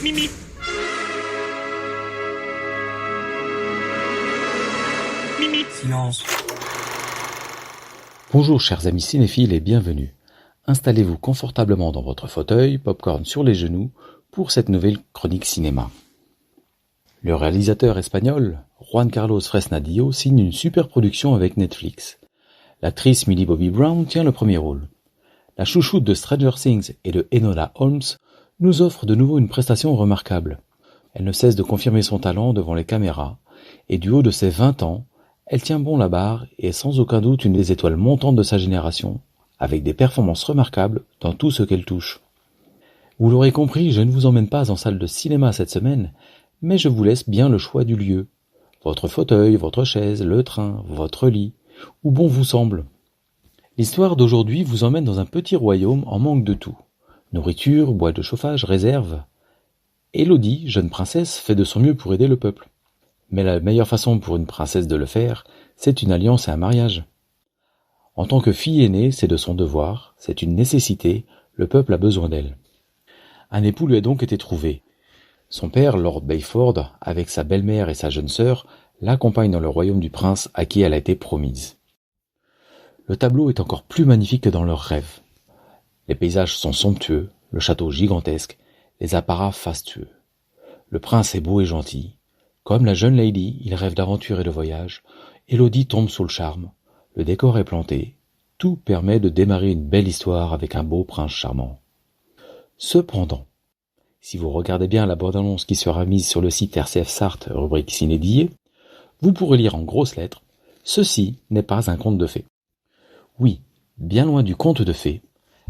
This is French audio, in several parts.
Mimi. Mimi. Silence. Bonjour chers amis cinéphiles et bienvenue. Installez-vous confortablement dans votre fauteuil, popcorn sur les genoux, pour cette nouvelle chronique cinéma. Le réalisateur espagnol, Juan Carlos Fresnadillo, signe une super production avec Netflix. L'actrice Millie Bobby Brown tient le premier rôle. La chouchoute de Stranger Things et de Enola Holmes nous offre de nouveau une prestation remarquable. Elle ne cesse de confirmer son talent devant les caméras, et du haut de ses 20 ans, elle tient bon la barre et est sans aucun doute une des étoiles montantes de sa génération, avec des performances remarquables dans tout ce qu'elle touche. Vous l'aurez compris, je ne vous emmène pas en salle de cinéma cette semaine, mais je vous laisse bien le choix du lieu. Votre fauteuil, votre chaise, le train, votre lit, où bon vous semble. L'histoire d'aujourd'hui vous emmène dans un petit royaume en manque de tout. Nourriture, bois de chauffage, réserve. Élodie, jeune princesse, fait de son mieux pour aider le peuple. Mais la meilleure façon pour une princesse de le faire, c'est une alliance et un mariage. En tant que fille aînée, c'est de son devoir, c'est une nécessité, le peuple a besoin d'elle. Un époux lui a donc été trouvé. Son père, Lord Bayford, avec sa belle-mère et sa jeune sœur, l'accompagne dans le royaume du prince à qui elle a été promise. Le tableau est encore plus magnifique que dans leurs rêves. Les paysages sont somptueux, le château gigantesque, les apparats fastueux. Le prince est beau et gentil. Comme la jeune lady, il rêve d'aventure et de voyage. Élodie tombe sous le charme. Le décor est planté. Tout permet de démarrer une belle histoire avec un beau prince charmant. Cependant, si vous regardez bien la bande-annonce qui sera mise sur le site RCF Sarthe, rubrique Ciné-Dié, vous pourrez lire en grosses lettres « Ceci n'est pas un conte de fées ». Oui, bien loin du conte de fées,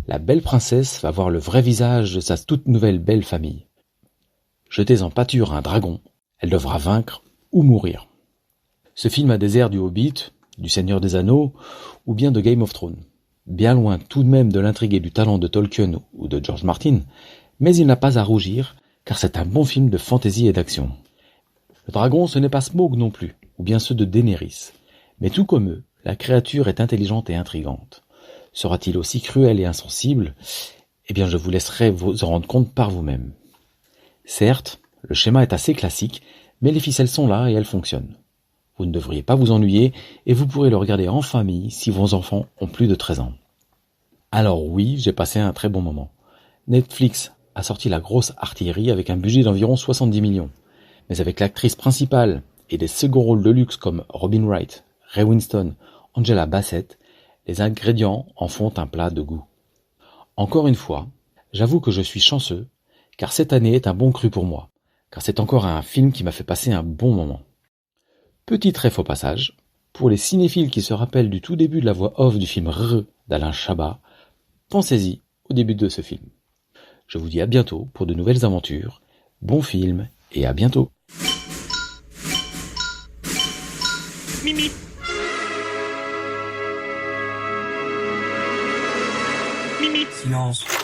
la belle princesse va voir le vrai visage de sa toute nouvelle belle famille. Jetée en pâture à un dragon, elle devra vaincre ou mourir. Ce film a des airs du Hobbit, du Seigneur des Anneaux ou bien de Game of Thrones. Bien loin tout de même de l'intrigue et du talent de Tolkien ou de George Martin, mais il n'a pas à rougir car c'est un bon film de fantaisie et d'action. Le dragon ce n'est pas Smaug non plus, ou bien ceux de Daenerys, mais tout comme eux, la créature est intelligente et intrigante. Sera-t-il aussi cruel et insensible ? Eh bien je vous laisserai vous en rendre compte par vous-même. Certes, le schéma est assez classique, mais les ficelles sont là et elles fonctionnent. Vous ne devriez pas vous ennuyer et vous pourrez le regarder en famille si vos enfants ont plus de 13 ans. Alors oui, j'ai passé un très bon moment. Netflix a sorti la grosse artillerie avec un budget d'environ 70 millions. Mais avec l'actrice principale et des seconds rôles de luxe comme Robin Wright, Ray Winstone, Angela Bassett, les ingrédients en font un plat de goût. Encore une fois, j'avoue que je suis chanceux, car cette année est un bon cru pour moi, car c'est encore un film qui m'a fait passer un bon moment. Petit ref au passage, pour les cinéphiles qui se rappellent du tout début de la voix off du film d'Alain Chabat, pensez-y au début de ce film. Je vous dis à bientôt pour de nouvelles aventures, bon film et à bientôt. Mimi. Mimi. Silence.